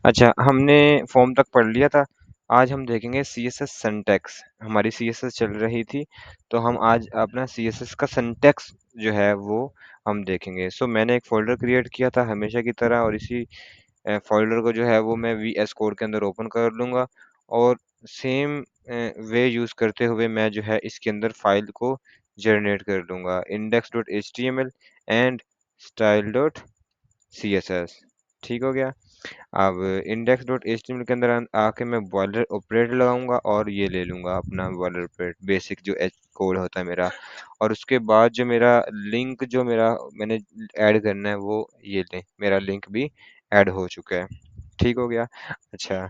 अच्छा, हमने फॉर्म तक पढ़ लिया था। आज हम देखेंगे सीएसएस सिंटैक्स। हमारी सीएसएस चल रही थी, तो हम आज अपना सीएसएस का सिंटैक्स जो है वो हम देखेंगे। मैंने एक फ़ोल्डर क्रिएट किया था हमेशा की तरह, और इसी फ़ोल्डर को जो है वो मैं वीएस कोड के अंदर ओपन कर लूँगा, और सेम वे यूज़ करते हुए मैं जो है इसके अंदर फ़ाइल को जनरेट कर लूँगा, index.html एंड style.css। ठीक हो गया? अब index.html के अंदर आके मैं बॉयलर ऑपरेटर लगाऊंगा, और ये ले लूंगा अपना बॉयलर ऑपरेटर बेसिक जो एच कोड होता है मेरा। और उसके बाद जो मेरा लिंक जो मेरा मैंने ऐड करना है, वो ये ले मेरा लिंक भी ऐड हो चुका है। ठीक हो गया? अच्छा।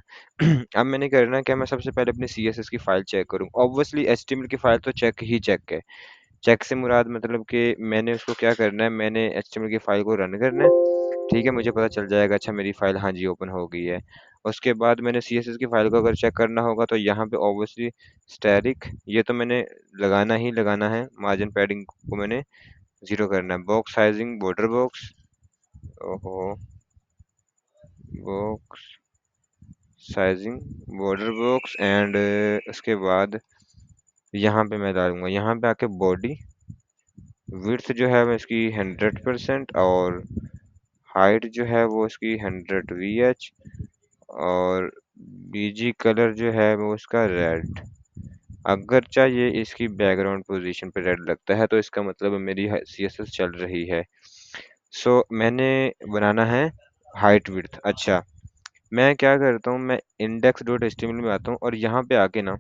अब मैंने करना है क्या, मैं सबसे पहले अपनी सीएसएस की फाइल चेक करूँ। ऑब्वियसली एचटीएमएल की फाइल तो चेक ही चेक है। चेक से मुराद मतलब कि मैंने उसको क्या करना है, मैंने एचटीएमएल की फाइल को रन करना है। ठीक है, मुझे पता चल जाएगा अच्छा मेरी फाइल हाँ जी ओपन हो गई है। उसके बाद मैंने सीएसएस की फाइल को अगर चेक करना होगा, तो यहाँ पे ऑब्वियसली स्टैटिक ये तो मैंने लगाना ही लगाना है। मार्जिन पैडिंग को मैंने 0 करना है। बॉक्स साइजिंग बॉर्डर बॉक्स, ओहो, box sizing border box and उसके बाद यहाँ पे मैं डालूंगा, यहाँ पे आके बॉडी विड्थ जो है मैं इसकी 100%, और हाइट जो है वो इसकी 100 VH, और बीजी कलर जो है वो उसका रेड। अगर चाहिए इसकी बैकग्राउंड पोजीशन पे रेड लगता है, तो इसका मतलब मेरी सीएसएस चल रही है। मैंने बनाना है हाइट विड्थ। अच्छा, मैं क्या करता हूँ, मैं इंडेक्स डॉट एचटीएमएल में आता हूँ, और यहाँ पे आके ना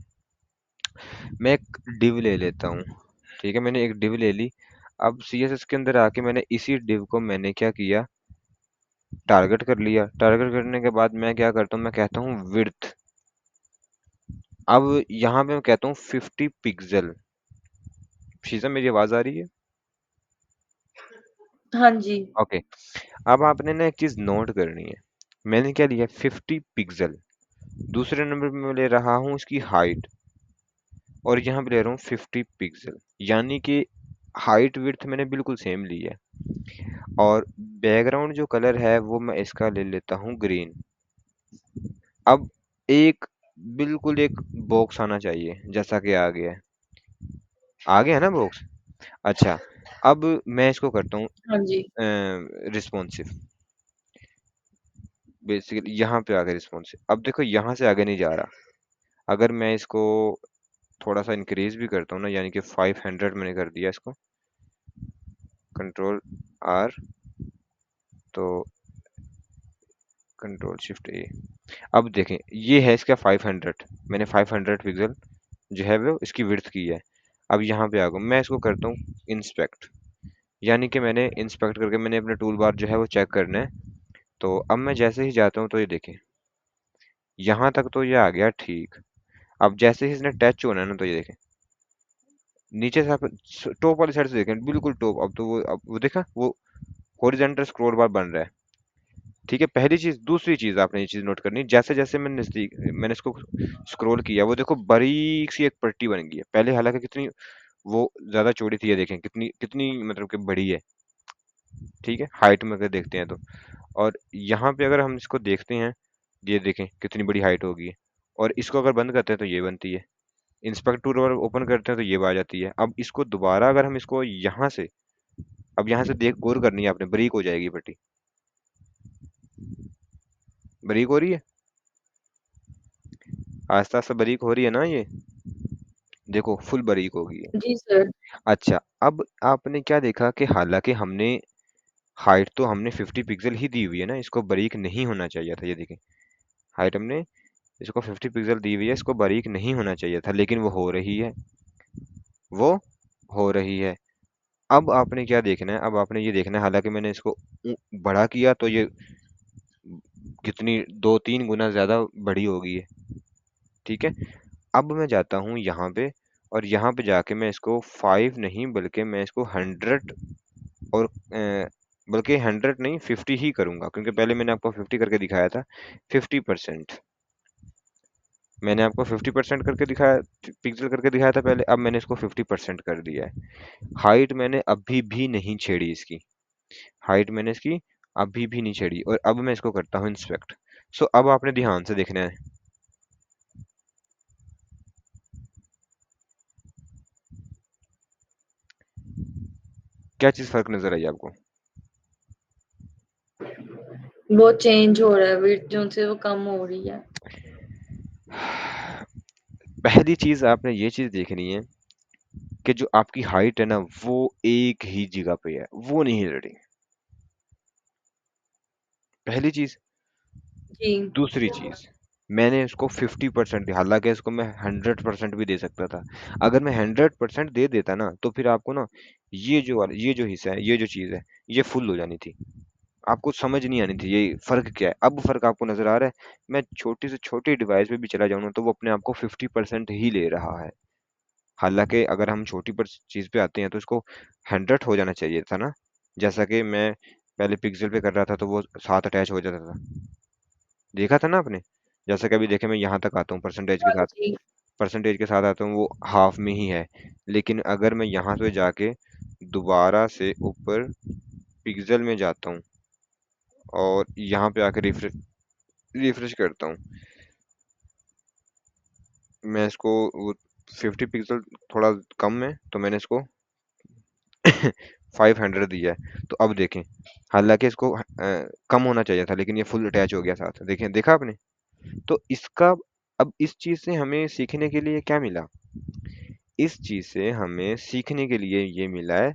मैं एक डिव ले लेता हूँ। ठीक है, मैंने एक डिव ले ली। अब सीएसएस के अंदर आके मैंने इसी डिव को मैंने क्या किया, टारगेट कर लिया। टारगेट करने के बाद मैं क्या करता हूँ, मैं कहता हूँ विड्थ। अब यहाँ पे मैं कहता हूँ 50 पिक्सल। शीशा, मेरी आवाज आ रही है? हाँ जी। ओके। अब आपने ना एक चीज नोट करनी है। मैंने क्या लिया, 50 पिक्सल। दूसरे नंबर पे मैं ले रहा हूँ इसकी हाइट, और यहाँ पे ले रहा हूँ 50 पिक्सल। यानी कि हाइट विड्थ मैंने बिल्कुल सेम ली है। और बैकग्राउंड जो कलर है वो मैं इसका ले लेता हूँ ग्रीन। अब एक बिल्कुल एक बॉक्स आना चाहिए, जैसा कि आ गया है। आ गया ना बॉक्स? अच्छा, अब मैं इसको करता हूँ हाँ जी। रिस्पॉन्सिव। बेसिकली यहाँ पे आ गया रिस्पॉन्सिव। अब देखो यहाँ से आगे नहीं जा रहा। अगर मैं इसको थोड़ा सा इंक्रीज भी करता हूँ ना, यानी कि 500 मैंने कर दिया इसको, कंट्रोल आर, तो कंट्रोल शिफ्ट ए। अब देखें, ये है इसका 500। मैंने 500 पिक्सल जो है वो इसकी विड्थ की है। अब यहाँ पे आ गया, मैं इसको करता हूँ इंस्पेक्ट। यानी कि मैंने इंस्पेक्ट करके मैंने अपने टूल बार जो है वो चेक करना है। तो अब मैं जैसे ही जाता हूँ, तो ये देखें, यहाँ तक तो ये आ गया ठीक। अब जैसे ही इसने टच होना है ना, तो ये देखें, नीचे से आप टॉप वाली साइड से देखें, बिल्कुल टॉप। अब वो देखा, वो हॉरिजॉन्टल स्क्रॉल बार बन रहा है। ठीक है, पहली चीज। दूसरी चीज आपने ये चीज नोट करनी है, जैसे जैसे मैंने नजदीक मैंने इसको स्क्रॉल किया, वो देखो बारीक सी एक पट्टी बन गई है। पहले हालांकि कितनी वो ज्यादा चौड़ी थी, ये देखें कितनी कितनी मतलब कि बड़ी है। ठीक है, हाइट में अगर देखते हैं तो। और यहाँ पे अगर हम इसको देखते हैं, ये देखें कितनी बड़ी हाइट होगी। और इसको अगर बंद करते हैं तो ये बनती है। इंस्पेक्ट टूल अगर ओपन करते हैं तो ये आ जाती है। अब इसको दोबारा अगर हम इसको यहाँ से, अब यहाँ से देख गौर करनी है आपने, बारीक हो जाएगी पट्टी। बारीक हो रही है, आस्ते आस्ते बारीक हो रही है ना ये। देखो फुल बारीक हो गई है। जी सर। अच्छा, अब आपने क्या देखा कि हालांकि हमने हाइट तो हमने 50 पिक्सल ही दी हुई है ना, इसको बारीक नहीं होना चाहिए था। ये देखें, हाइट हमने इसको 50 पिक्सल दी हुई है, इसको बारीक नहीं होना चाहिए था, लेकिन वो हो रही है। वो हो रही है। अब आपने क्या देखना है, अब आपने ये देखना है, हालांकि मैंने इसको बड़ा किया तो ये कितनी 2-3 गुना ज्यादा बड़ी हो गई है। ठीक है, अब मैं जाता हूँ यहाँ पे, और यहाँ पे जाके मैं इसको 5 नहीं बल्कि मैं इसको 100, और बल्कि 100 नहीं 50 ही करूंगा, क्योंकि पहले मैंने आपको 50 करके दिखाया था। 50%, मैंने आपको 50% करके दिखाया, पिक्सल करके दिखाया था पहले। अब मैंने इसको 50% कर दिया है। हाइट मैंने अभी भी नहीं छेड़ी इसकी, हाइट मैंने इसकी अभी भी नहीं छेड़ी। और अब मैं इसको करता हूँ इंस्पेक्ट। सो अब आपने ध्यान से देखना है, क्या चीज फर्क नजर आई आपको? वो चेंज हो रहा है, वेट जो से वो कम हो रही है। पहली चीज आपने ये चीज देखनी है कि जो आपकी हाइट है ना वो एक ही जगह पे है, वो नहीं हिल रही, पहली चीज। जी। दूसरी चीज, मैंने इसको 50% दिया, हालांकि इसको मैं 100% भी दे सकता था। अगर मैं 100% दे देता ना तो फिर आपको ना ये जो हिस्सा है, ये जो चीज है, ये फुल हो जानी थी, आपको समझ नहीं आनी थी ये फर्क क्या है। अब फर्क आपको नजर आ रहा है, मैं छोटी से छोटी डिवाइस पे भी चला जाऊँ ना तो वो अपने आप को 50% ही ले रहा है। हालांकि अगर हम छोटी पर चीज पे आते हैं तो इसको 100 हो जाना चाहिए था ना, जैसा कि मैं पहले पिक्सल पे कर रहा था तो वो साथ अटैच हो जाता था, देखा था ना आपने। जैसा कि अभी देखे मैं यहाँ तक आता हूँ परसेंटेज के हाँ साथ, जी। परसेंटेज के साथ आता हूँ वो हाफ में ही है। लेकिन अगर मैं यहाँ पे जाके दोबारा से ऊपर पिक्सल में जाता हूँ और यहाँ पे आके रिफ्रेश रिफ्रेश करता हूँ, मैं इसको वो 50 पिक्सल थोड़ा कम है तो मैंने इसको 500 दिया है। तो अब देखें, हालांकि इसको कम होना चाहिए था लेकिन ये फुल अटैच हो गया साथ, देखें, देखा आपने। तो इसका, अब इस चीज से हमें सीखने के लिए क्या मिला? इस चीज से हमें सीखने के लिए ये मिला है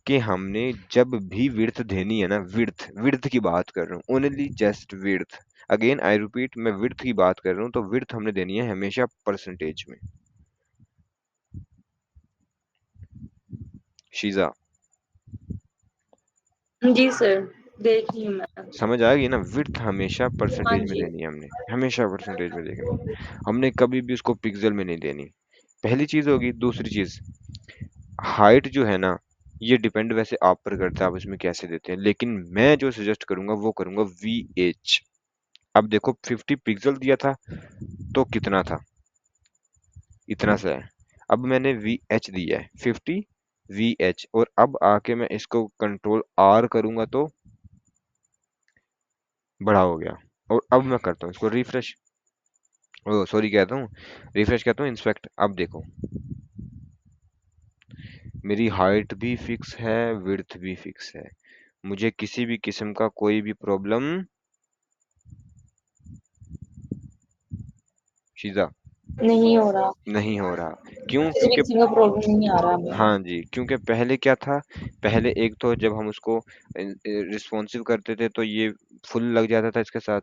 कि हमने जब भी विड्थ देनी है ना, विड्थ विड्थ की बात कर रहा हूँ, only just width, again I repeat, मैं विड्थ की बात कर रहा हूँ, तो विड्थ हमने देनी है हमेशा परसेंटेज में। शीजा, जी सर, देख रही हूँ मैं। समझ आ गई ना, विड्थ हमेशा हाँ परसेंटेज में जी। देनी है, हमने हमेशा परसेंटेज में देखनी है, हमने कभी भी उसको पिक्सल में नहीं देनी। पहली चीज होगी। दूसरी चीज, हाइट जो है ना, ये डिपेंड वैसे आप पर करता है आप इसमें कैसे देते हैं, लेकिन मैं जो सजेस्ट करूंगा वो करूंगा VH। अब देखो 50 पिक्सल दिया था तो कितना था, इतना सा है। अब मैंने VH दिया है 50 VH, और अब आके मैं इसको कंट्रोल R करूंगा तो बड़ा हो गया। और अब मैं करता हूँ इसको रिफ्रेश, ओ सॉरी कहता हूँ, रिफ्रेश कहता हूँ, इंस्पेक्ट। अब देखो मेरी हाइट भी फिक्स है, विड्थ भी फिक्स है, मुझे किसी भी किस्म का कोई भी प्रॉब्लम, शीजा, नहीं हो रहा। नहीं हो रहा। क्यों? किसी भी क्योंकि, किस्म का प्रॉब्लम नहीं आ रहा हमें। हाँ जी, क्योंकि पहले क्या था, पहले एक तो जब हम उसको रिस्पॉन्सिव करते थे तो ये फुल लग जाता था इसके साथ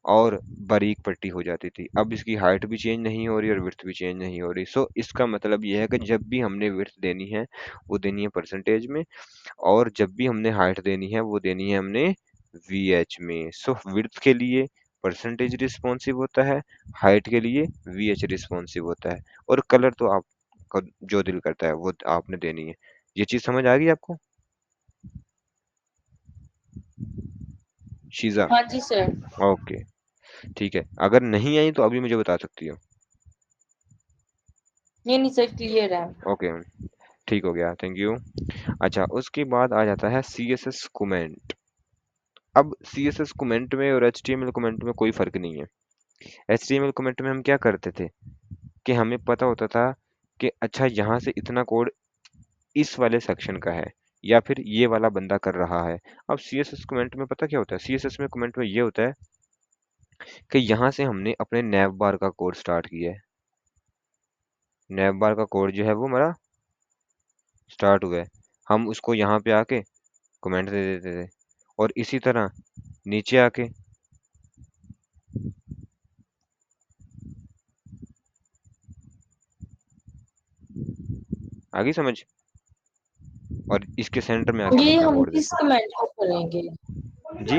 और बारीक पट्टी हो जाती थी। अब इसकी हाइट भी चेंज नहीं हो रही और विड्थ भी चेंज नहीं हो रही। सो इसका मतलब ये है कि जब भी हमने विड्थ देनी है वो देनी है परसेंटेज में, और जब भी हमने हाइट देनी है वो देनी है हमने VH में। सो विड्थ के लिए परसेंटेज रिस्पॉन्सिव होता है, हाइट के लिए VH रिस्पॉन्सिव होता है, और कलर तो आपका जो दिल करता है वो आपने देनी है। ये चीज समझ आ गई आपको, शीजा? हाँ जी सर। ओके, ठीक है, अगर नहीं आई तो अभी मुझे बता सकती हो। ये नहीं सर, क्लियर है। ओके, ठीक हो गया, थैंक यू। अच्छा, उसके बाद आ जाता है CSS कमेंट। अब CSS कमेंट में और HTML कमेंट में कोई फर्क नहीं है। HTML कमेंट में हम क्या करते थे कि हमें पता होता था कि अच्छा यहाँ से इतना कोड इस वाले सेक्शन का है या फिर ये वाला बंदा कर रहा है। अब CSS कमेंट में पता क्या होता है, CSS में कमेंट में ये होता है कि यहाँ से हमने अपने नैव बार का कोड स्टार्ट किया है, नैव बार का कोड जो है वो हमारा स्टार्ट हुआ है, हम उसको यहाँ पे आके कमेंट दे देते थे, और इसी तरह नीचे आके, आगे समझ, और इसके सेंटर में आके हम ये अपना हम कोड किस देते कमेंट को करेंगे? हैं जी।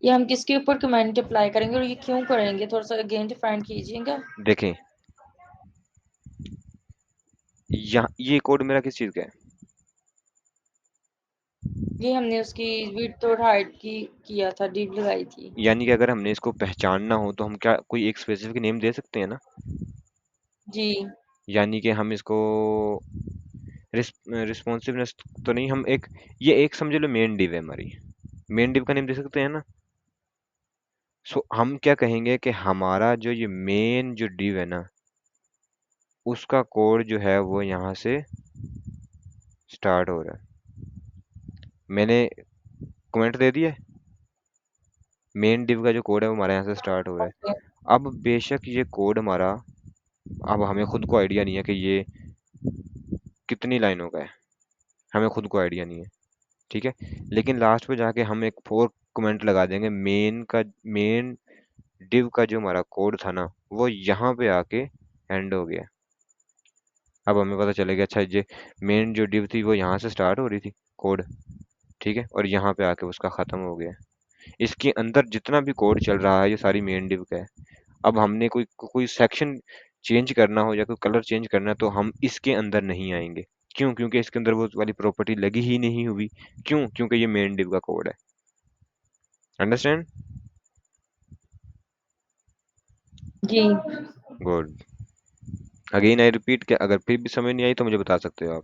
ये हम किसके ऊपर कमेंट अप्लाई करेंगे और ये क्यों करेंगे? थोड़ा सा अगेन डिफाइन कीजिएगा। देखें, यहाँ ये कोड मेरा किस चीज का है, ये हमने उसकी विड्थ और हाइट की किया था, डिव लगाई थी। यानी कि अगर हमने इसको पहचानना हो तो हम क्या कोई एक स्पेसिफिक नेम दे सकते हैं ना। जी। यानी कि हम इसको रिस्पॉन्सिवनेस तो नहीं, हम एक, ये एक समझ लो मेन डिव है हमारी, मेन डिव का नेम दे सकते हैं ना। सो हम क्या कहेंगे कि हमारा जो ये मेन जो div है ना, उसका कोड जो है वो यहाँ से स्टार्ट हो रहा है। मैंने कमेंट दे दिया, मेन div का जो कोड है वो हमारे यहाँ से स्टार्ट हो रहा ओके। है। अब बेशक ये कोड हमारा, अब हमें खुद को आइडिया नहीं है कि ये कितनी लाइनों का है, हमें खुद को आइडिया नहीं है, ठीक है। लेकिन लास्ट पे जाके हम एक फोर कमेंट लगा देंगे, मेन div का जो हमारा कोड था ना, वो यहाँ पे आके एंड हो गया। अब हमें पता चलेगा अच्छा ये मेन जो div थी वो यहाँ से स्टार्ट हो रही थी कोड, ठीक है, और यहाँ पे आके उसका खत्म हो गया। इसके अंदर जितना भी कोड चल रहा है ये सारी मेन div का है। अब हमने कोई सेक्शन चेंज करना हो या कोई कलर चेंज करना है तो हम इसके अंदर नहीं आएंगे। क्यों? क्योंकि इसके अंदर वो वाली प्रॉपर्टी लगी ही नहीं हुई। क्यों? क्योंकि ये मेन div का कोड है। अंडरस्टैंड? जी। गुड। अगेन आई रिपीट, क्या अगर फिर भी समझ नहीं आई तो मुझे बता सकते हो आप।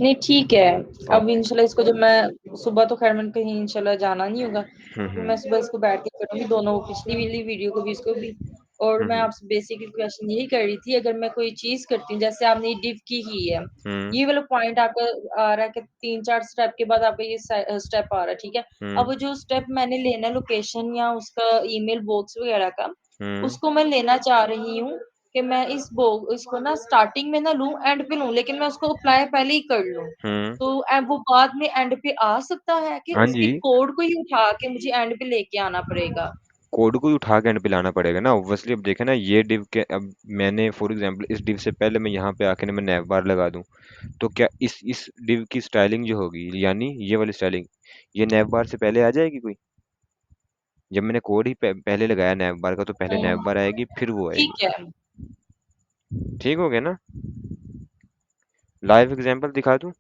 नहीं ठीक है। अब ओके। इंशाल्लाह इसको जब मैं सुबह, तो खैर मैंने कहीं इंशाल्लाह जाना नहीं होगा, तो हम्म मैं सुबह इसको बैठ के करूंगी, दोनों पिछली वाली वीडियो को भी, इसको भी। और मैं हम्म आपसे बेसिकली क्वेश्चन यही कर रही थी, अगर मैं कोई चीज करती हूँ, जैसे आपने डिव की ही है, हम्म ये वाला पॉइंट आपका आ रहा है कि 3-4 स्टेप के बाद आपका ये स्टेप आ रहा है, ठीक है। अब हम्म वो जो स्टेप मैंने लेना है लोकेशन या उसका ईमेल बॉक्स वगैरह का, हम्म उसको मैं लेना चाह रही हूँ कि मैं इसको ना स्टार्टिंग में ना लूं, एंड पे लूं, लेकिन मैं उसको अप्लाई पहले ही कर लूं, हम्म। तो वो बाद में एंड पे आ सकता है कि हाँ उसके जी, कोड को ही उठा के मुझे एंड पे लेके आना पड़ेगा? कोड को ही उठा के एंड पे लाना पड़ेगा ना ऑब्वियसली। अब देखे ना ये div के, अब मैंने फॉर एग्जांपल इस div से पहले मैं यहाँ पे आके ना मैं nav बार लगा दूं, तो क्या इस div की स्टाइलिंग जो होगी, यानी ये वाली स्टाइलिंग, ये nav बार से पहले आ जाएगी कोई? जब मैंने कोड ही पहले लगाया nav बार का, तो पहले nav बार आएगी फिर वो आएगी। ठीक है। ठीक हो गया ना? लाइव एग्जांपल दिखा दूं?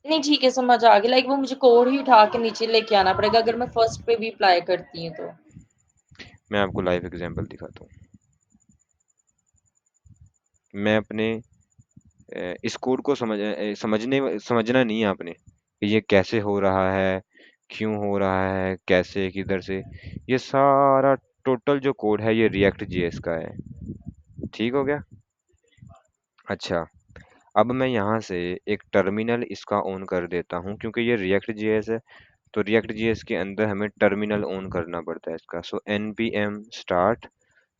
नहीं ठीक है, समझ आ गई, लाइक वो मुझे कोड ही उठा के नीचे लेके आना पड़ेगा अगर मैं फर्स्ट पे भी अप्लाई करती हूँ तो। मैं आपको लाइव एग्जांपल दिखाता हूँ। मैं अपने इस कोड को समझना नहीं है आपने कि ये कैसे हो रहा है, क्यों हो रहा है, कैसे, किधर से। ये सारा टोटल जो कोड है ये रिएक्ट जेएस का है। ठीक हो गया? अच्छा, अब मैं यहाँ से एक टर्मिनल इसका ऑन कर देता हूँ, क्योंकि ये रिएक्ट जेएस है, तो रिएक्ट जेएस के अंदर हमें टर्मिनल ऑन करना पड़ता है इसका। सो npm start।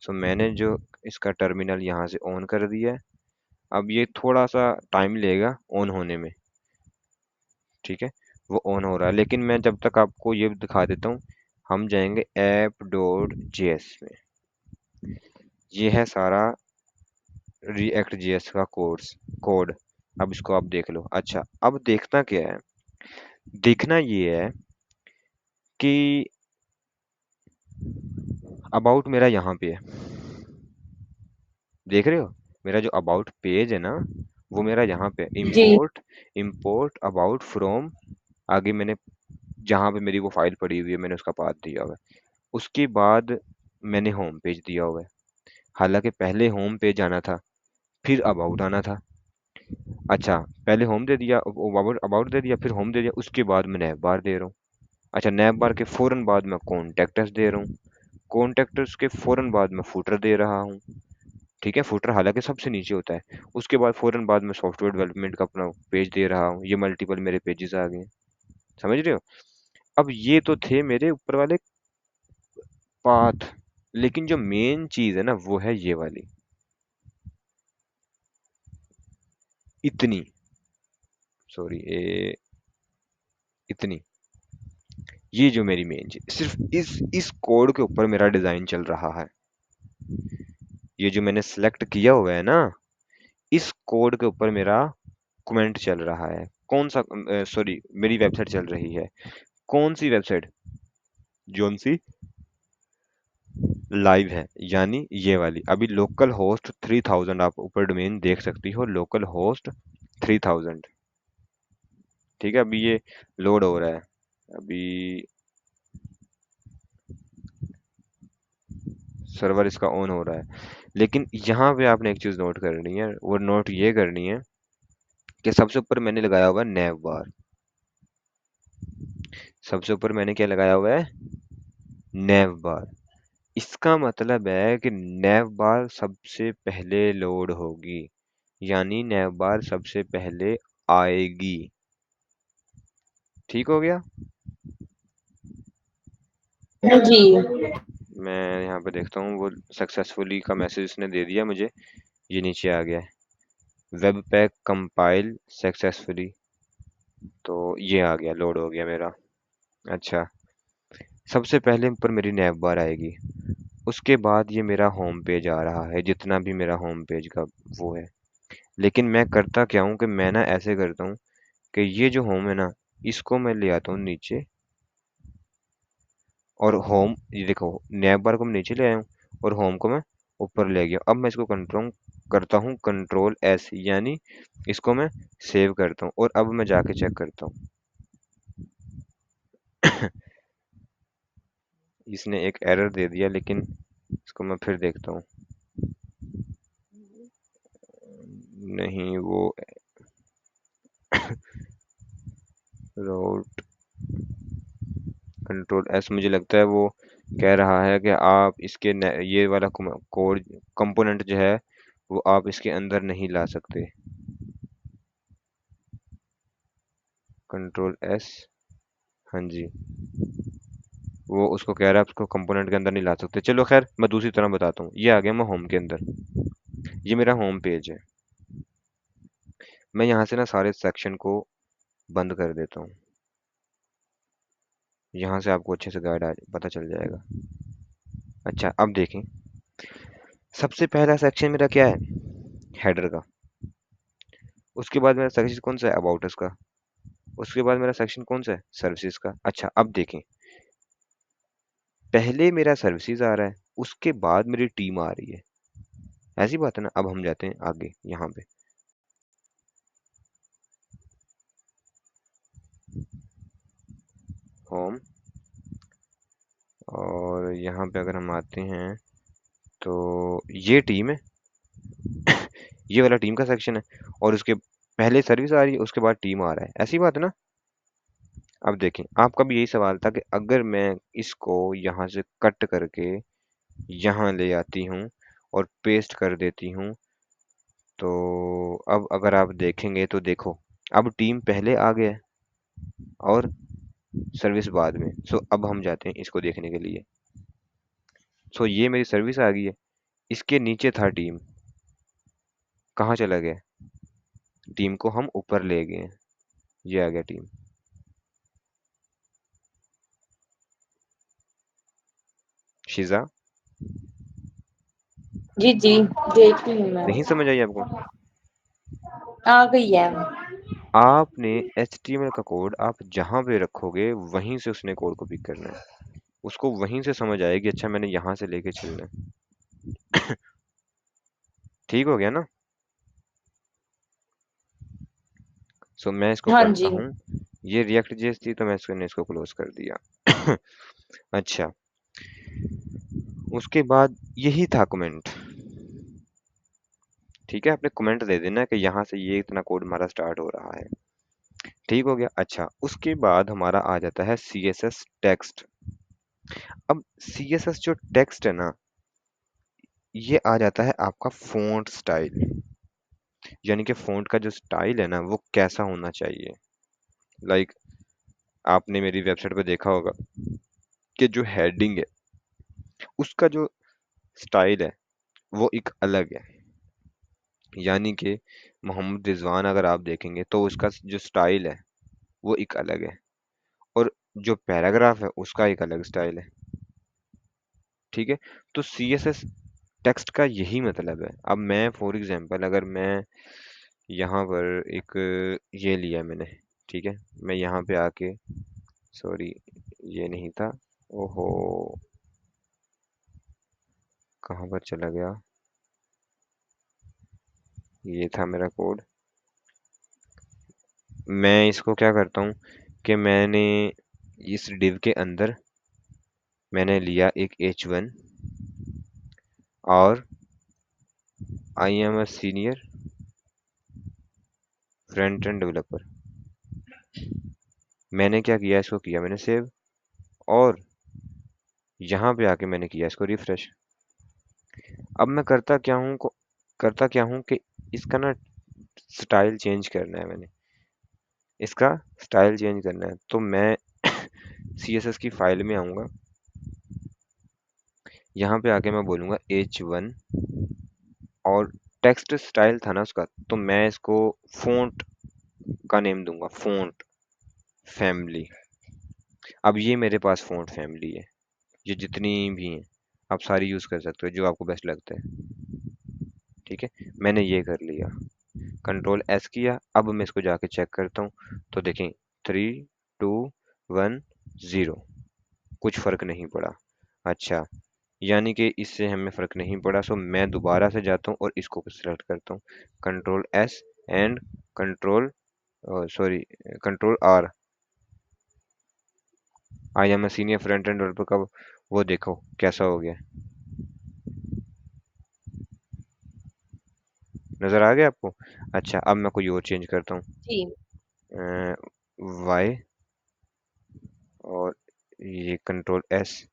सो मैंने जो इसका टर्मिनल यहाँ से ऑन कर दिया है। अब ये थोड़ा सा टाइम लेगा ऑन होने में, ठीक है, वो ऑन हो रहा है, लेकिन मैं जब तक आपको ये दिखा देता हूँ। हम जाएंगे ऐप डॉट जेएस में, ये है सारा रिएक्ट जेएस का कोड। अब इसको आप देख लो। अच्छा, अब देखना क्या है? देखना ये है कि अबाउट मेरा यहाँ पे है, देख रहे हो? मेरा जो अबाउट पेज है ना, वो मेरा यहाँ पे जी। इंपोर्ट इंपोर्ट अबाउट फ्रॉम, आगे मैंने जहाँ पे मेरी वो फाइल पड़ी हुई है मैंने उसका पाथ दिया हुआ है। उसके बाद मैंने होम पेज दिया हुआ है। हालांकि पहले होम पेज आना था, फिर अबाउट आना था। अच्छा, पहले होम दे दिया, अबाउट अबाउट दे दिया, फिर होम दे दिया, उसके बाद मैं नैब बार दे रहा हूँ। अच्छा, नैब बार के फौरन बाद मैं कॉन्टेक्टस दे रहा हूँ। कॉन्टेक्टस के फौरन बाद मैं फुटर दे रहा हूँ। ठीक है, फुटर हालांकि सबसे नीचे होता है। उसके बाद फौरन बाद मैं सॉफ्टवेयर डेवलपमेंट का अपना पेज दे रहा हूँ। ये मल्टीपल मेरे पेजेस आ गए। समझ रहे हो? अब ये तो थे मेरे ऊपर वाले पाथ, लेकिन जो मेन चीज है ना वो है ये वाली, इतनी, सॉरी, इतनी। ये जो मेरी मेन चीज, सिर्फ इस कोड के ऊपर मेरा डिजाइन चल रहा है। ये जो मैंने सेलेक्ट किया हुआ है ना, इस कोड के ऊपर मेरा कमेंट चल रहा है। कौन सा? सॉरी, मेरी वेबसाइट चल रही है। कौन सी वेबसाइट? जोन सी लाइव है, यानी ये वाली। अभी लोकल होस्ट 3000 आप ऊपर डोमेन देख सकती हो, लोकल होस्ट 3000। ठीक है, अभी ये लोड हो रहा है। अभी सर्वर इसका ऑन हो रहा है। लेकिन यहाँ पे आपने एक चीज नोट करनी है, वो नोट ये करनी है कि सबसे ऊपर मैंने लगाया हुआ है नैव बार। सबसे ऊपर मैंने क्या लगाया हुआ है, नेव बार। इसका मतलब है कि नेव बार सबसे पहले लोड होगी, यानी नेव बार सबसे पहले आएगी। ठीक हो गया। जी। मैं यहाँ पे देखता हूँ वो सक्सेसफुली का मैसेज उसने दे दिया मुझे, ये नीचे आ गया है, वेब पैक कंपाइल सक्सेसफुली। तो ये आ गया, लोड हो गया मेरा। अच्छा, सबसे पहले ऊपर मेरी नैव बार आएगी, उसके बाद ये मेरा होम पेज आ रहा है, जितना भी मेरा होम पेज का वो है। लेकिन मैं करता क्या हूँ कि मैं ना ऐसे करता हूँ कि ये जो होम है ना, इसको मैं ले आता हूँ नीचे, और होम, ये देखो नैव बार को मैं नीचे ले आया हूँ और होम को मैं ऊपर ले गया। अब मैं इसको कंट्रोल करता हूँ, कंट्रोल एस, यानी इसको मैं सेव करता हूँ, और अब मैं जाके चेक करता हूँ। इसने एक एरर दे दिया, लेकिन इसको मैं फिर देखता हूँ। नहीं, वो रोट कंट्रोल एस, मुझे लगता है वो कह रहा है कि आप इसके ये वाला कोड कंपोनेंट जो है वो आप इसके अंदर नहीं ला सकते। कंट्रोल एस, हाँ जी, वो उसको कह रहा है उसको कंपोनेंट के अंदर नहीं ला सकते। चलो खैर, मैं दूसरी तरह बताता हूँ। ये आ गया मैं होम के अंदर, ये मेरा होम पेज है। मैं यहाँ से ना सारे सेक्शन को बंद कर देता हूँ, यहाँ से आपको अच्छे से गाइड आ पता चल जाएगा। अच्छा, अब देखें, सबसे पहला सेक्शन मेरा क्या है, हेडर का। उसके बाद मेरा सेक्शन कौन सा है, अबाउट अस का। उसके बाद मेरा सेक्शन कौन सा है, सर्विसेज का। अच्छा, अब देखें, पहले मेरा सर्विसेज आ रहा है, उसके बाद मेरी टीम आ रही है, ऐसी बात है ना। अब हम जाते हैं आगे, यहाँ पे होम, और यहाँ पे अगर हम आते हैं तो ये टीम है, ये वाला टीम का सेक्शन है, और उसके पहले सर्विस आ रही है, उसके बाद टीम आ रहा है, ऐसी बात है ना। अब देखें, आपका भी यही सवाल था कि अगर मैं इसको यहाँ से कट करके यहाँ ले आती हूँ और पेस्ट कर देती हूँ, तो अब अगर आप देखेंगे तो देखो, अब टीम पहले आ गया है और सर्विस बाद में। सो अब हम जाते हैं इसको देखने के लिए। सो ये मेरी सर्विस आ गई है, इसके नीचे था टीम, कहाँ चला गया, टीम को हम ऊपर ले गए हैं, ये आ गया टीम। शिजा, जी जी, देख रही हूँ मैं। नहीं समझ आई आपको। आ गई है। आपने HTML का कोड आप जहां पे रखोगे वहीं से उसने कोड को पिक करना है, उसको वहीं से समझ आएगी, अच्छा मैंने यहाँ से लेके चलना है। ठीक हो गया ना। सो मैं इसको हाँ करता जी। हूँ, ये रिएक्ट जेएस थी तो मैं इसको क्लोज कर दिया। अच्छा, उसके बाद यही था कमेंट। ठीक है, आपने कमेंट दे देना कि यहाँ से ये इतना कोड हमारा स्टार्ट हो रहा है। ठीक हो गया। अच्छा, उसके बाद हमारा आ जाता है CSS टेक्स्ट। अब CSS जो टेक्स्ट है ना, ये आ जाता है आपका फ़ॉन्ट स्टाइल, यानी कि फ़ॉन्ट का जो स्टाइल है ना वो कैसा होना चाहिए। लाइक आपने मेरी वेबसाइट पे देखा होगा कि जो हेडिंग है उसका जो स्टाइल है वो एक अलग है, यानी कि मोहम्मद रिजवान अगर आप देखेंगे तो उसका जो स्टाइल है वो एक अलग है, और जो पैराग्राफ है उसका एक अलग स्टाइल है। ठीक है, तो CSS टेक्स्ट का यही मतलब है। अब मैं फॉर एग्जांपल, अगर मैं यहाँ पर एक ये लिया मैंने, ठीक है, मैं यहाँ पे आके, सॉरी ये नहीं था, ओहो कहाँ पर चला गया, ये था मेरा कोड। मैं इसको क्या करता हूँ कि मैंने इस div के अंदर मैंने लिया एक H1, और I am a senior front end developer, मैंने क्या किया, इसको किया मैंने सेव, और यहाँ पे आके मैंने किया इसको रिफ्रेश। अब मैं करता क्या हूँ कि इसका ना स्टाइल चेंज करना है मैंने, इसका स्टाइल चेंज करना है, तो मैं CSS की फाइल में आऊँगा, यहाँ पे आके मैं बोलूँगा H1, और टेक्स्ट स्टाइल था ना उसका, तो मैं इसको फ़ॉन्ट का नेम दूंगा, फ़ॉन्ट फैमिली। अब ये मेरे पास फ़ॉन्ट फैमिली है, ये जितनी भी हैं आप सारी यूज़ कर सकते हो जो आपको बेस्ट लगता है। ठीक है, मैंने ये कर लिया, कंट्रोल एस किया। अब मैं इसको जाके चेक करता हूँ, तो देखें 3 2 1 0, कुछ फ़र्क नहीं पड़ा। अच्छा, यानी कि इससे हमें फ़र्क नहीं पड़ा, सो मैं दोबारा से जाता हूँ और इसको सेलेक्ट करता हूँ, control S and control sorry control R. I am a senior front end developer का वो देखो कैसा हो गया, नज़र आ गया आपको। अच्छा, अब मैं कोई और चेंज करता हूँ, जी वाई, और ये कंट्रोल एस,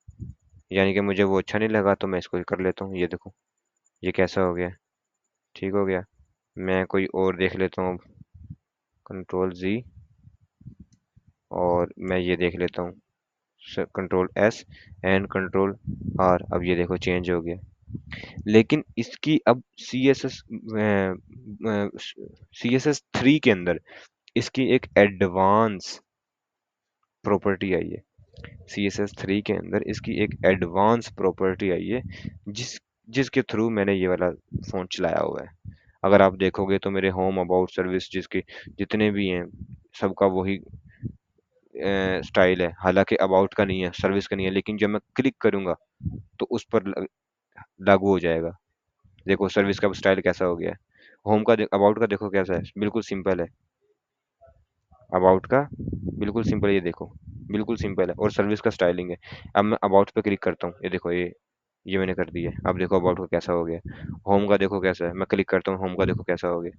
यानी कि मुझे वो अच्छा नहीं लगा तो मैं इसको कर लेता हूँ। ये देखो ये कैसा हो गया, ठीक हो गया। मैं कोई और देख लेता हूँ, कंट्रोल जी, और मैं ये देख लेता हूँ control S and control R. अब ये देखो चेंज हो गया, लेकिन इसकी अब CSS 3 के अंदर इसकी एक एडवांस प्रॉपर्टी आई है। CSS 3 के अंदर इसकी एक एडवांस प्रॉपर्टी आई है, जिस जिसके थ्रू मैंने ये वाला फोन चलाया हुआ है। अगर आप देखोगे तो मेरे होम अबाउट सर्विस जिसके जितने भी हैं, सबका वही स्टाइल है, हालांकि अबाउट का नहीं है, सर्विस का नहीं है, लेकिन जब मैं क्लिक करूंगा तो उस पर लागू हो जाएगा। देखो सर्विस का स्टाइल कैसा हो गया है, होम का अबाउट का देखो कैसा है, बिल्कुल सिंपल है। अबाउट का बिल्कुल सिंपल है, ये देखो बिल्कुल सिंपल है, और सर्विस का स्टाइलिंग है। अब मैं अबाउट पे क्लिक करता हूँ, ये देखो ये मैंने कर दिया है। अब देखो अबाउट का कैसा हो गया, होम का देखो कैसा है, मैं क्लिक करता हूँ होम का देखो कैसा हो गया।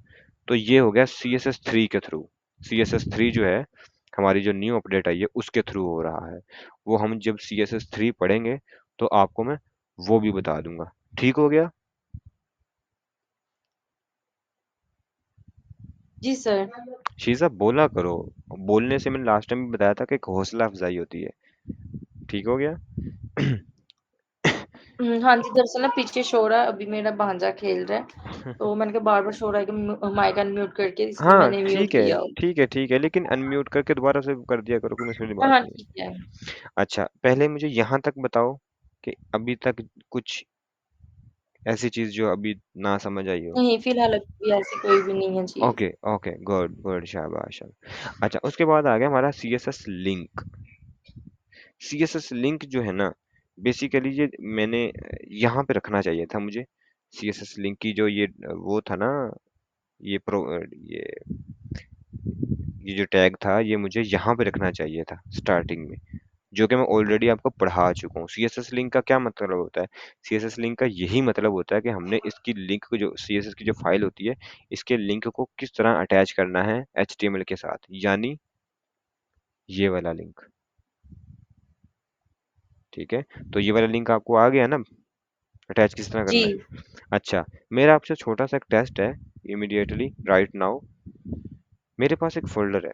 तो ये हो गया CSS 3 के थ्रू। CSS 3 जो है, हमारी जो न्यू अपडेट आई है उसके थ्रू हो रहा है। वो हम जब CSS 3 पढ़ेंगे तो आपको मैं वो भी बता दूंगा। ठीक हो गया। जी सर। शीजा बोला करो, बोलने से मैंने लास्ट टाइम भी बताया था कि एक हौसला अफजाई होती है। ठीक हो गया। हाँ जी, दरअसल ना पीछे शोर है, अभी मेरा भांजा खेल रहा है, तो मैंने कहा बार-बार शोर आएगा, माइक अनम्यूट करके, इसलिए हाँ मैंने म्यूट ठीक है, किया। ठीक है, ठीक है, लेकिन अनम्यूट करके दोबारा से कर दिया करो, कोई मुश्किल की हाँ, बात हाँ, नहीं ठीक है। है। अच्छा, पहले मुझे यहाँ तक बताओ कि अभी तक कुछ ऐसी चीज जो अभी ना समझ आई हो। नहीं, फिलहाल अभी ऐसी कोई भी नहीं है चीज़। ओके ओके, गुड गुड, शाबाश शाबाश। अच्छा, उसके बाद आ गया हमारा CSS लिंक। CSS लिंक जो है ना, बेसिकली ये मैंने यहाँ पे रखना चाहिए था मुझे। CSS लिंक की जो ये वो था ना, ये प्रो ये ये जो टैग था ये मुझे यहाँ पे रखना चाहिए था स्टार्टिंग में, जो कि मैं ऑलरेडी आपको पढ़ा चुका हूँ। CSS लिंक का क्या मतलब होता है? CSS लिंक का यही मतलब होता है कि हमने इसकी लिंक को, जो CSS की जो फाइल होती है, इसके लिंक को किस तरह अटैच करना है HTML के साथ, यानी ये वाला लिंक। ठीक है, तो ये वाला लिंक आपको आ गया ना, अटैच किस तरह जी। करना है। अच्छा, मेरा आपसे छोटा सा एक टेस्ट है, इमीडिएटली राइट नाउ। मेरे पास एक फ़ोल्डर है,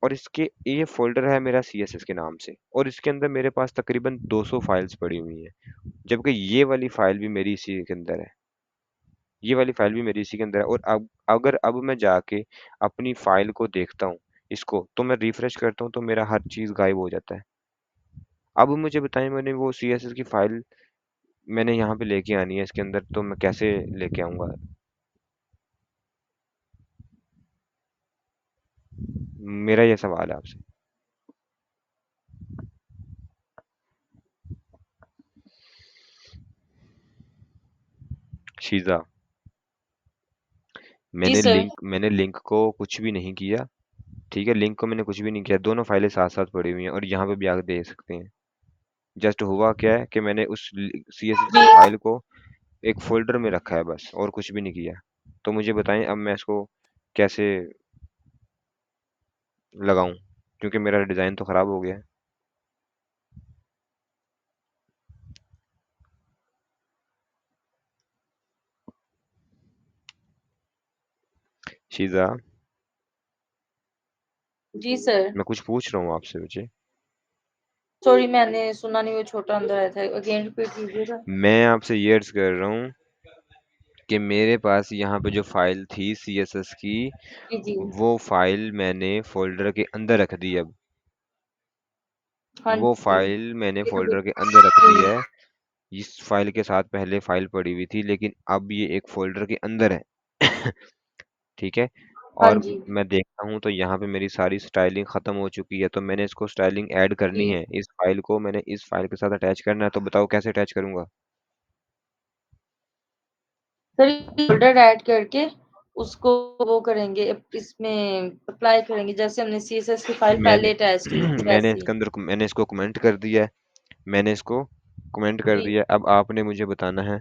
और इसके ये फ़ोल्डर है मेरा CSS के नाम से, और इसके अंदर मेरे पास तकरीबन 200 फाइल्स पड़ी हुई हैं, जबकि ये वाली फ़ाइल भी मेरी इसी के अंदर है। ये वाली फ़ाइल भी मेरी इसी के अंदर है, और अब अगर अब मैं जाके अपनी फ़ाइल को देखता हूँ, इसको तो मैं रिफ्रेश करता हूँ तो मेरा हर चीज़ गायब हो जाता है। अब मुझे बताएं, मैंने वो CSS की फ़ाइल मैंने यहाँ पे लेके आनी है इसके अंदर, तो मैं कैसे लेके आऊँगा? मेरा ये सवाल है आपसे। शीज़ा, जी सर। मैंने लिंक को कुछ भी नहीं किया। ठीक है, लिंक को मैंने कुछ भी नहीं किया, दोनों फाइलें साथ साथ पड़ी हुई हैं, और यहाँ पे भी आके देख सकते हैं। जस्ट हुआ क्या है कि मैंने उस CSS जी। की फाइल को एक फोल्डर में रखा है बस, और कुछ भी नहीं किया। तो मुझे बताएं अब मैं इसको कैसे लगाऊं? क्योंकि मेरा डिजाइन तो खराब हो गया है। शीजा, जी सर। मैं कुछ पूछ रहा हूँ आपसे बच्चे। सॉरी मैंने सुना नहीं, वो छोटा अंदर आया था, अगेन रिपीट कीजिएगा। मैं आपसे ये अर्ज कर रहा हूँ कि मेरे पास यहाँ पे जो फाइल थी सीएसएस की, जी, जी। वो फाइल मैंने फोल्डर के अंदर रख दी। अब हाँ वो जी। फाइल मैंने एक फोल्डर के अंदर रख दी जी, है। इस फाइल के साथ पहले फाइल पड़ी हुई थी, लेकिन अब ये एक फोल्डर के अंदर है। ठीक है। हाँ और जी, मैं देखता हूँ तो यहाँ पे मेरी सारी स्टाइलिंग खत्म हो चुकी है, तो मैंने इसको स्टाइलिंग ऐड करनी जी। है। इस फाइल को मैंने इस फाइल के साथ अटैच करना है, तो बताओ कैसे अटैच करूंगा। सर फ़ोल्डर ऐड करके उसको वो करेंगे, इसमें अप्लाई करेंगे, जैसे हमने सीएसएस की फाइल मैंने पहले अटैच की थी मैंने वैसी। इसके अंदर मैंने इसको कमेंट कर दिया है। मैंने इसको कमेंट कर जी। दिया। अब आपने मुझे बताना है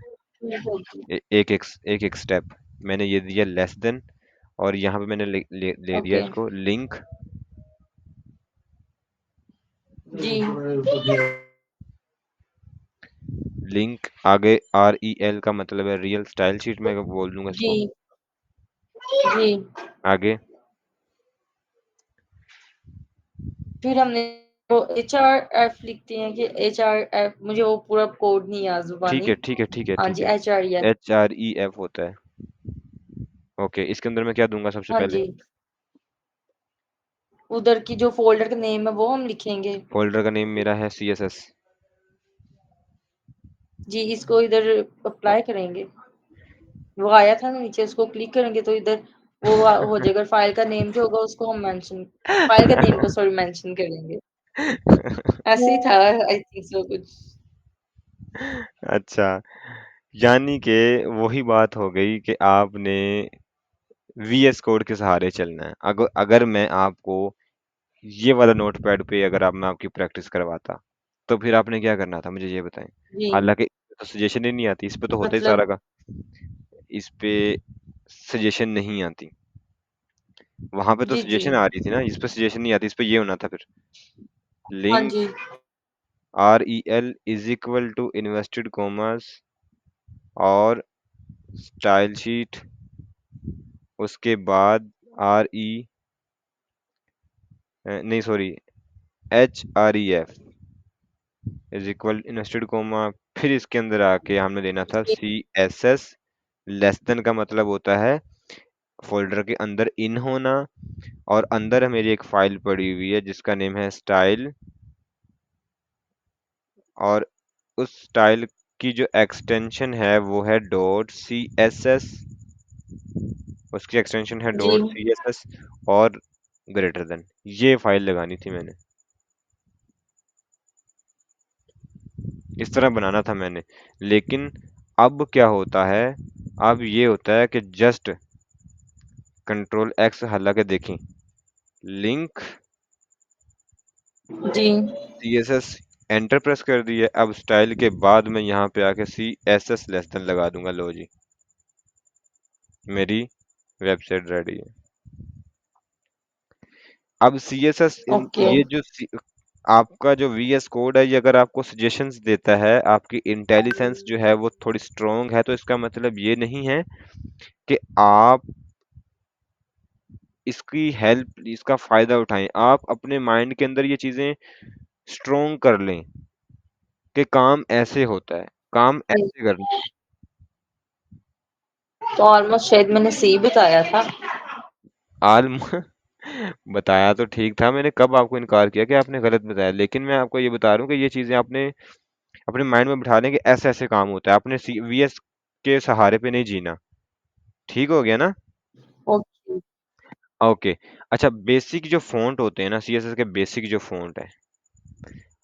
एक एक स्टेप। मैंने ये दिया लेस देन, और यहाँ पे मैंने ले दिया ओके। इसको लिंक। जी। लिंक आगे REL का मतलब है रियल स्टाइल शीट, मैं बोल दूंगा जी, इसको। जी। आगे। फिर हमने वो एचआरएफ लिखते हैं कि एचआरएफ, मुझे वो पूरा कोड नहीं याद ठीक है ज़ुबानी। ठीक है ठीक है हाँ ठीक जी, है। एचआरईएफ। HREF होता है। ओके, इसके अंदर मैं क्या दूंगा सबसे हाँ पहले। जी। उधर की जो फ़ोल्डर का नेम है वो हम लिखेंगे। फोल्डर का नेम मेरा है CSS। जी, इसको इधर अप्लाई करेंगे। वो आया था ना नीचे, उसको क्लिक करेंगे तो इधर वो हो जाएगा, फाइल का नेम जो होगा उसको हम मेंशन, फाइल का नेम को सॉरी मेंशन करेंगे। ऐसे ही था आई थिंक सो कुछ। अच्छा, यानी कि वही बात हो गई कि आपने VS कोड के सहारे चलना है। अगर अगर मैं आपको ये वाला नोटपैड पे अगर आप मैं आपकी प्रैक्टिस करवाता, तो फिर आपने क्या करना था मुझे ये बताएं। जी, हालांकि तो सजेशन ही नहीं आती, इस पे तो होता ही सारा मतलब का। इस पे सजेशन नहीं आती। वहां पे तो जी, जी। सजेशन आ रही थी ना, इस पे सजेशन नहीं आती। इस पे ये होना था फिर हाँ लिंक जी, REL is equal to inverted commas और स्टाइल शीट, उसके बाद नहीं sorry HREF is equal inverted comma. फिर इसके अंदर आके हमने लेना था जी, CSS। लेस देन का मतलब होता है फोल्डर के अंदर इन होना, और अंदर मेरी एक फाइल पड़ी हुई है जिसका नेम है स्टाइल, और उस स्टाइल की जो एक्सटेंशन है वो है .css। उसकी एक्सटेंशन है जी। .css और ग्रेटर देन। ये फाइल लगानी थी मैंने, इस तरह बनाना था मैंने। लेकिन अब क्या होता है, अब ये होता है कि जस्ट Ctrl+X, हालांकि देखें लिंक जी, CSS एंटर प्रेस कर दिया। अब स्टाइल के बाद मैं यहाँ पे आके CSS लेस देन लगा दूंगा। लो जी, मेरी वेबसाइट रेडी है। अब CSS इन ओके। ये जो आपका जो VS कोड है, ये अगर आपको सजेशंस देता है, आपकी इंटेलिजेंस जो है वो थोड़ी स्ट्रोंग है, तो इसका मतलब ये नहीं है कि आप इसकी हेल्प इसका फायदा उठाएं। आप अपने माइंड के अंदर ये चीजें स्ट्रोंग कर लें कि काम ऐसे होता है, काम ऐसे करना। तो ऑलमोस्ट शायद मैंने सही बताया था। आलम बताया तो ठीक था। मैंने कब आपको इनकार किया कि आपने गलत बताया। लेकिन मैं आपको ये बता रहा हूँ कि ये चीजें आपने अपने माइंड में बिठा लें कि ऐसे ऐसे काम होता है। आपने VS के सहारे पे नहीं जीना। ठीक हो गया ना। Okay, okay. अच्छा, बेसिक जो फ़ॉन्ट होते हैं ना CSS के, बेसिक जो फ़ॉन्ट है,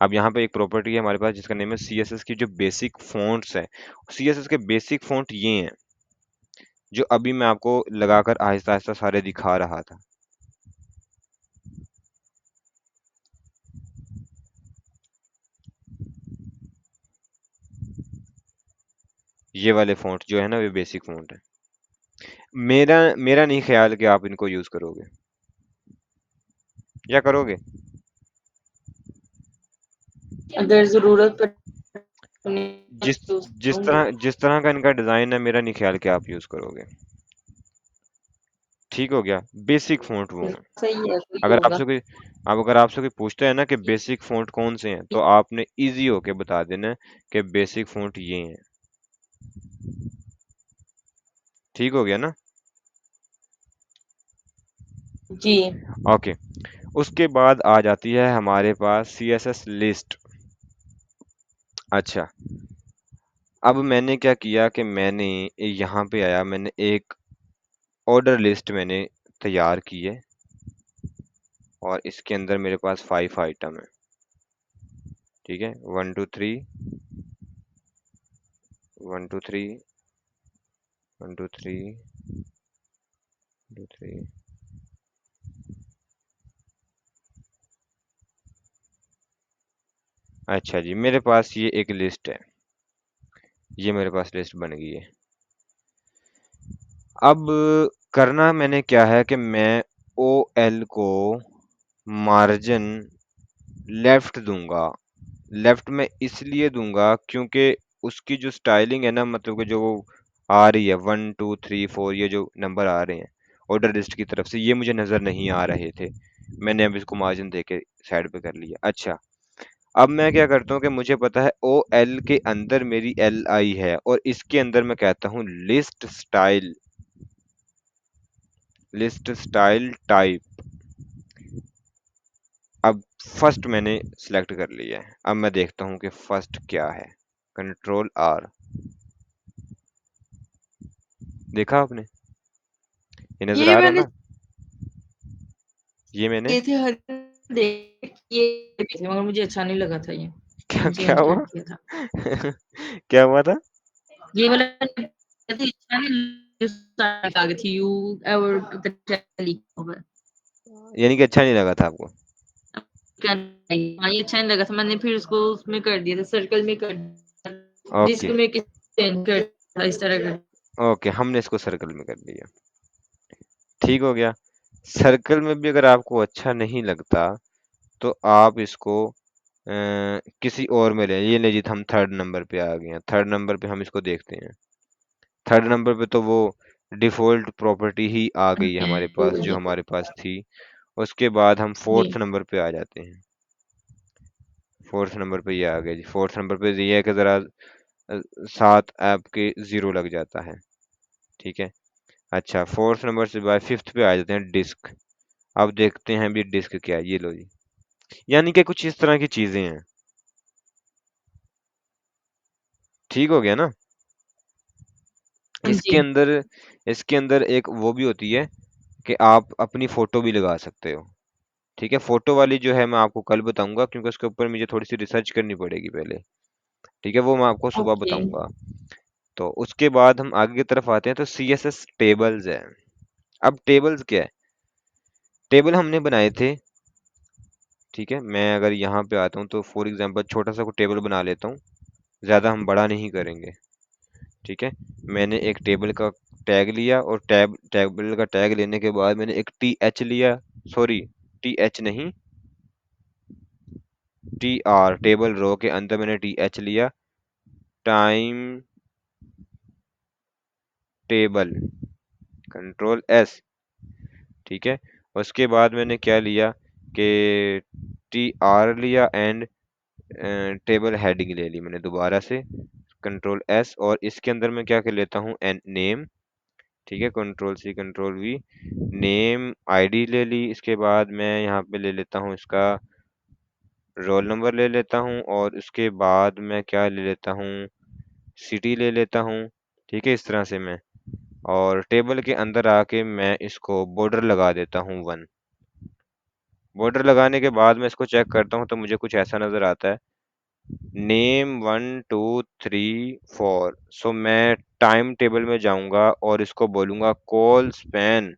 अब यहाँ पे एक प्रॉपर्टी है हमारे पास जिसका नेम है CSS की जो बेसिक फ़ॉन्ट्स है। CSS के बेसिक फ़ॉन्ट ये हैं जो अभी मैं आपको लगाकर आहिस्ता आहिस्ता सारे दिखा रहा था। ये वाले फ़ॉन्ट जो है ना, वे बेसिक फ़ॉन्ट है। मेरा मेरा नहीं ख्याल कि आप इनको यूज़ करोगे, या करोगे। अगर ज़रूरत पड़े जिस यूज़ करूँगी। जिस तरह का इनका डिजाइन है, मेरा नहीं ख्याल कि आप यूज करोगे। ठीक हो गया, बेसिक फ़ॉन्ट वो हैं। सही है, सही अगर होगा। आपसे कोई अब अगर आपसे कोई पूछता है ना कि बेसिक फ़ॉन्ट कौन से हैं, तो आपने ईज़ी होके बता देना है कि बेसिक फ़ॉन्ट ये हैं। ठीक हो गया ना? जी। ओके, उसके बाद आ जाती है हमारे पास सीएसएस लिस्ट। अच्छा, अब मैंने क्या किया कि मैंने यहाँ पे आया, मैंने एक ऑर्डर लिस्ट मैंने तैयार की है और इसके अंदर मेरे पास 5 आइटम है। ठीक है, 1 2 3 1 2 3 1 2 3 2 3। अच्छा जी, मेरे पास ये एक लिस्ट है, ये मेरे पास लिस्ट बन गई है। अब करना मैंने क्या है कि मैं ओ एल को मार्जिन लेफ्ट दूंगा। लेफ्ट में इसलिए दूंगा क्योंकि उसकी जो स्टाइलिंग है ना, मतलब कि जो वो आ रही है 1 2 3 4, ये जो नंबर आ रहे हैं ऑर्डर लिस्ट की तरफ से, ये मुझे नजर नहीं आ रहे थे। मैंने अब इसको मार्जिन दे के साइड पे कर लिया। अच्छा, अब मैं क्या करता हूँ कि मुझे पता है ओ एल के अंदर मेरी एल आई है और इसके अंदर मैं कहता हूँ लिस्ट स्टाइल टाइप। अब फर्स्ट मैंने सिलेक्ट कर लिया है, अब मैं देखता हूँ कि फर्स्ट क्या है। कंट्रोल आर, देखा आपने, ये नजर ये आ रहा है मैंने ना, ये मैंने किए थे हर देख ये थे मगर मुझे अच्छा नहीं लगा था ये। क्या मैंने क्या चेंज कर हुआ? दिया था। क्या हुआ था? ये वाला अच्छा नहीं आ गई थी यू और लिखा हुआ है। यानी कि अच्छा नहीं लगा था आपको? क्या नहीं, हाँ, ये अच्छा नहीं लगा था। मैंने फिर उसको उसमें कर दिया था, सर्कल में कर दिया था। ओके, जिसको मैं किसी चेंज कर था इस तरह कर। ओके, हमने इसको सर्कल में कर दिया। ठीक हो गया। सर्कल में भी अगर आपको अच्छा नहीं लगता तो आप इसको किसी और में ले, ये ले जी, हम थर्ड नंबर पे आ गए हैं। थर्ड नंबर पे हम इसको देखते हैं। थर्ड नंबर पे तो वो डिफॉल्ट प्रॉपर्टी ही आ गई है हमारे हो पास, गई जो है। हमारे पास थी। उसके बाद हम जी। फोर्थ नंबर पे आ जाते हैं। फोर्थ नंबर पे ये आ गया जी। फोर्थ नंबर पे ये है कि जरा 7 ऐप के जीरो लग जाता है। ठीक है। अच्छा, फोर्थ नंबर से बाद फिफ्थ पे आ जाते हैं डिस्क। अब देखते हैं भी डिस्क क्या है, ये लो जी। यानी कि कुछ इस तरह की चीजें हैं। ठीक हो गया ना? हाँ इसके जी। अंदर इसके अंदर एक वो भी होती है कि आप अपनी फोटो भी लगा सकते हो। ठीक है, फोटो वाली जो है मैं आपको कल बताऊंगा, क्योंकि उसके ऊपर मुझे थोड़ी सी रिसर्च करनी पड़ेगी पहले। ठीक है, वो मैं आपको सुबह ओके। बताऊंगा। तो उसके बाद हम आगे की तरफ आते हैं, तो सीएसएस टेबल्स है। अब टेबल्स क्या है? टेबल हमने बनाए थे। ठीक है, मैं अगर यहाँ पे आता हूँ तो फॉर एग्जांपल छोटा सा कोई टेबल बना लेता हूँ, ज्यादा हम बड़ा नहीं करेंगे। ठीक है, मैंने एक टेबल का टैग लिया और टेबल का टैग लेने के बाद मैंने एक टी एच लिया। सॉरी, टी एच नहीं, टी आर, टेबल रो के अंदर मैंने टी एच लिया। Time table, control S. ठीक है, उसके बाद मैंने क्या लिया कि टी आर लिया एंड टेबल हेडिंग ले ली मैंने दोबारा से, कंट्रोल एस। और इसके अंदर मैं क्या कर लेता हूँ, एन नेम। ठीक है, control C control V, name ID ले ली। इसके बाद मैं यहाँ पे ले लेता हूँ इसका रोल नंबर ले लेता हूँ, और उसके बाद मैं क्या ले लेता हूँ, सिटी ले लेता हूँ। ठीक है, इस तरह से मैं, और टेबल के अंदर आके मैं इसको बॉर्डर लगा देता हूँ 1। बॉर्डर लगाने के बाद मैं इसको चेक करता हूँ तो मुझे कुछ ऐसा नजर आता है, नेम 1 2 3 4। सो मैं टाइम टेबल में जाऊंगा और इसको बोलूंगा कॉल स्पैन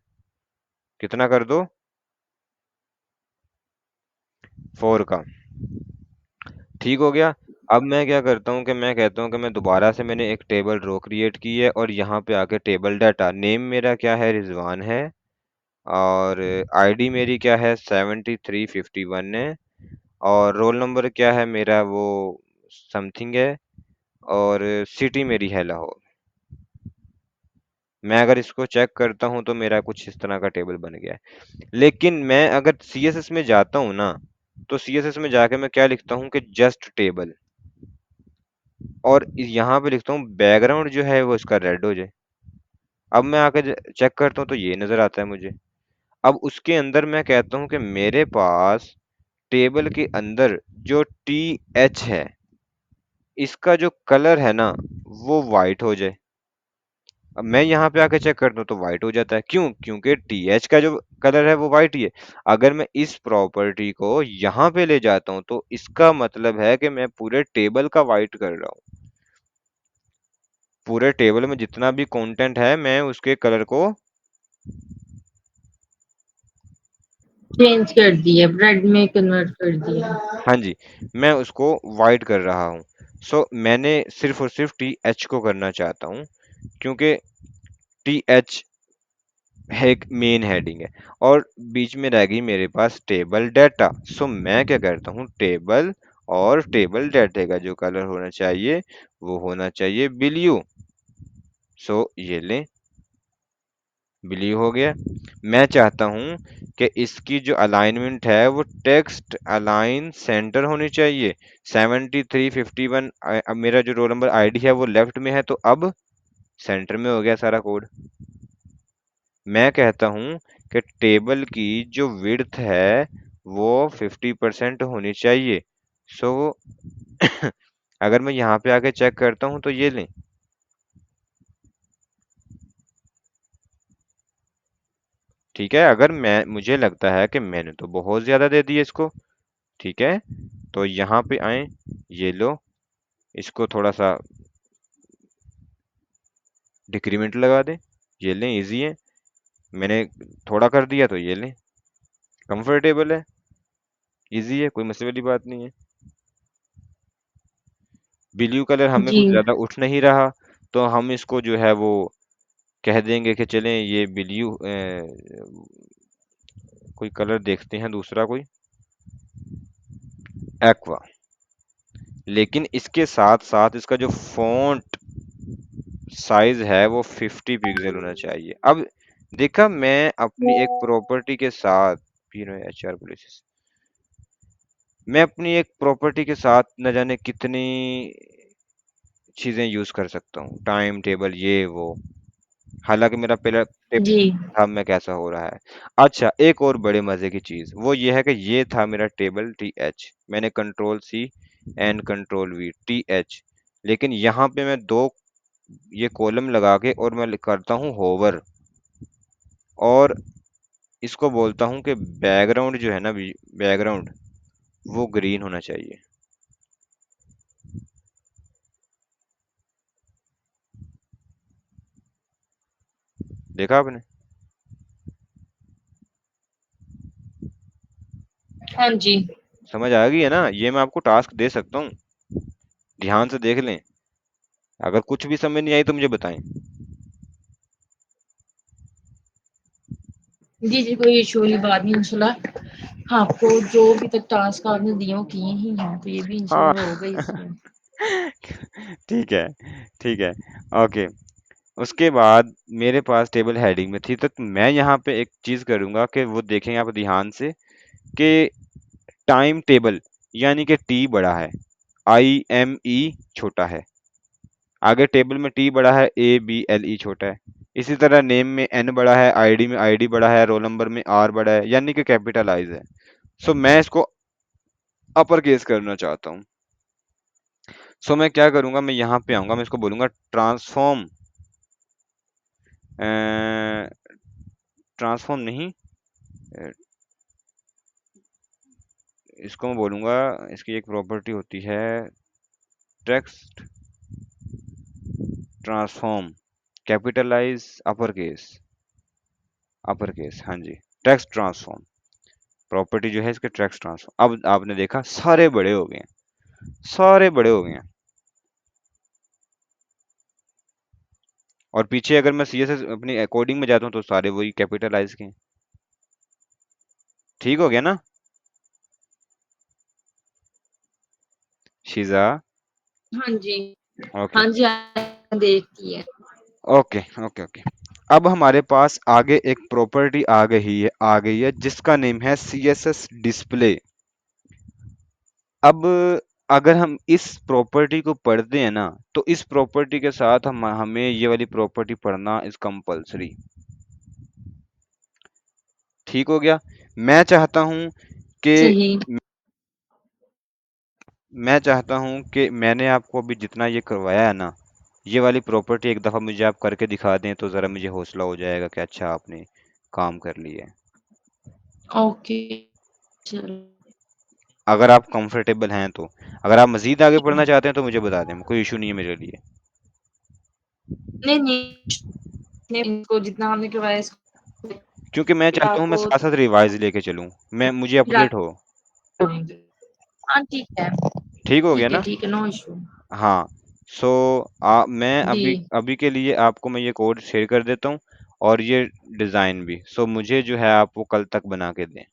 कितना कर दो, 4 का। ठीक हो गया। अब मैं क्या करता हूँ कि मैं कहता हूँ कि मैं दोबारा से, मैंने एक टेबल रो क्रिएट की है और यहाँ पे आके टेबल डाटा, नेम मेरा क्या है, रिजवान है, और आईडी मेरी क्या है, 7351 है, और रोल नंबर क्या है मेरा, वो समथिंग है, और सिटी मेरी है लाहौर। मैं अगर इसको चेक करता हूँ तो मेरा कुछ इस तरह का टेबल बन गया है। लेकिन मैं अगर सीएसएस में जाता हूँ ना, तो सीएसएस में जाके मैं क्या लिखता हूँ कि जस्ट टेबल, और यहाँ पे लिखता हूँ बैकग्राउंड जो है वो इसका रेड हो जाए। अब मैं आके चेक करता हूँ तो ये नजर आता है मुझे। अब उसके अंदर मैं कहता हूँ कि मेरे पास टेबल के अंदर जो टी एच है, इसका जो कलर है ना, वो वाइट हो जाए। अब मैं यहाँ पे आके चेक करता हूँ तो व्हाइट हो जाता है। क्यों? क्योंकि टीएच का जो कलर है वो व्हाइट ही है। अगर मैं इस प्रॉपर्टी को यहाँ पे ले जाता हूँ तो इसका मतलब है कि मैं पूरे टेबल का व्हाइट कर रहा हूँ। पूरे टेबल में जितना भी कंटेंट है मैं उसके कलर को, चेंज कर दिया, ब्रेड में कन्वर्ट कर दिया। हाँ जी, मैं उसको व्हाइट कर रहा हूँ। सो मैंने सिर्फ और सिर्फ टी एच को करना चाहता हूँ, क्योंकि टी एच एक मेन हेडिंग है, और बीच में रह गई मेरे पास टेबल डाटा। सो मैं क्या करता हूँ, टेबल और टेबल डाटा का जो कलर होना चाहिए वो होना चाहिए ब्लू। सो ये लें, ब्लू हो गया। मैं चाहता हूँ कि इसकी जो अलाइनमेंट है वो टेक्स्ट अलाइन सेंटर होनी चाहिए। 7351, अब मेरा जो रोल नंबर आईडी है वो लेफ्ट में है, तो अब सेंटर में हो गया सारा कोड। मैं कहता हूँ कि टेबल की जो विड्थ है वो 50% होनी चाहिए। सो अगर मैं यहाँ पे आके चेक करता हूँ तो ये लें, ठीक है। अगर मैं, मुझे लगता है कि मैंने तो बहुत ज्यादा दे दिया इसको, ठीक है, तो यहाँ पे आए, ये लो, इसको थोड़ा सा डिक्रीमेंट लगा दें, ये लें, इजी है। मैंने थोड़ा कर दिया तो ये लें, कंफर्टेबल है, इजी है, कोई मसले वाली बात नहीं है। ब्लू कलर हमें जी कुछ ज्यादा उठ नहीं रहा, तो हम इसको जो है वो कह देंगे कि चलें ये ब्लू, कोई कलर देखते हैं दूसरा कोई, एक्वा। लेकिन इसके साथ साथ इसका जो फॉन्ट साइज है वो 50 पिक्सल होना चाहिए। अब देखा, मैं अपनी एक प्रॉपर्टी के साथ, एच आर पुलिस, मैं अपनी एक प्रॉपर्टी के साथ न जाने कितनी चीजें यूज कर सकता हूँ, टाइम टेबल ये वो। हालांकि मेरा पहला टेबल जी था मैं कैसा हो रहा है। अच्छा, एक और बड़े मजे की चीज वो ये है कि ये था मेरा टेबल टी एच, मैंने control C and control V T H, लेकिन यहाँ पे मैं दो ये कॉलम लगा के और मैं करता हूँ होवर, और इसको बोलता हूँ कि बैकग्राउंड जो है ना, बैकग्राउंड वो ग्रीन होना चाहिए। देखा आपने? हाँ जी। समझ आ गई है ना? ये मैं आपको टास्क दे सकता हूँ, ध्यान से देख लें। अगर कुछ भी समझ नहीं आई तो मुझे बताएं। जी जी, कोई इशू वाली बात नहीं इंशाल्लाह। आपको जो भी तक टास्क आपने दिए वो किए ही हैं, तो ये भी हाँ। इंशाल्लाह होगा इसमें। ठीक है, ठीक है, ओके। उसके बाद मेरे पास टेबल हेडिंग में थी, तो मैं यहाँ पे एक चीज करूंगा कि वो देखेंगे आप ध्यान से कि टाइम टेबल, यानी कि टी बड़ा है, आई एम ई छोटा है, आगे टेबल में टी बड़ा है, ए बी एल ई छोटा है। इसी तरह नेम में एन बड़ा है, आईडी में आईडी बड़ा है, रोल नंबर में आर बड़ा है, यानी कि कैपिटलाइज है। सो मैं इसको अपर केस करना चाहता हूँ। सो मैं क्या करूंगा, मैं यहाँ पे आऊंगा, मैं इसको बोलूंगा ट्रांसफॉर्म, ट्रांसफॉर्म नहीं, अ, इसको मैं बोलूंगा, इसकी एक प्रॉपर्टी होती है text transform, capitalize upper case, हाँ जी, टेक्स्ट ट्रांसफॉर्म। प्रॉपर्टी जो है इसके टेक्स्ट ट्रांसफॉर्म। अब आपने देखा सारे बड़े हो गए हैं, सारे बड़े हो गए हैं। और पीछे अगर मैं सीएसएस अपनी कोडिंग में जाता हूँ तो सारे वही कैपिटलाइज के हैं। ठीक हो गया ना? शीज़ा। हाँ जी। ओके। हाँ जी, देखती है। Okay, okay, okay. अब हमारे पास आगे एक प्रॉपर्टी आ गई है जिसका नेम है सीएसएस डिस्प्ले। अब अगर हम इस प्रॉपर्टी को पढ़ते हैं ना, तो इस प्रॉपर्टी के साथ हमें ये वाली प्रॉपर्टी पढ़ना इज कंपल्सरी। ठीक हो गया। मैं चाहता हूं कि सही। मैं चाहता हूं कि मैंने आपको अभी जितना ये करवाया है ना, ये वाली प्रॉपर्टी एक दफा मुझे आप करके दिखा दें तो जरा मुझे हौसला हो जाएगा कि अच्छा आपने काम कर लिया है। ओके, चलो। अगर आप कंफर्टेबल हैं तो। अगर आप मजीद आगे बढ़ना चाहते हैं तो मुझे बता दें, कोई इशू नहीं है मेरे लिए। नहीं, नहीं, इनको जितना हमने करवाया इसको क्योंकि मैं चाहता हूँ मैं आपको साथ साथ रिवाइज लेके चलूँ, मैं मुझे अपडेट हो। करेंगे। हाँ, ठीक है। ठीक हो गया ना? ठीक है, नो इश्यू। हाँ। सो मैं जी। अभी अभी के लिए आपको मैं ये कोड शेयर कर देता हूँ और ये डिज़ाइन भी। सो मुझे जो है आप वो कल तक बना के दें।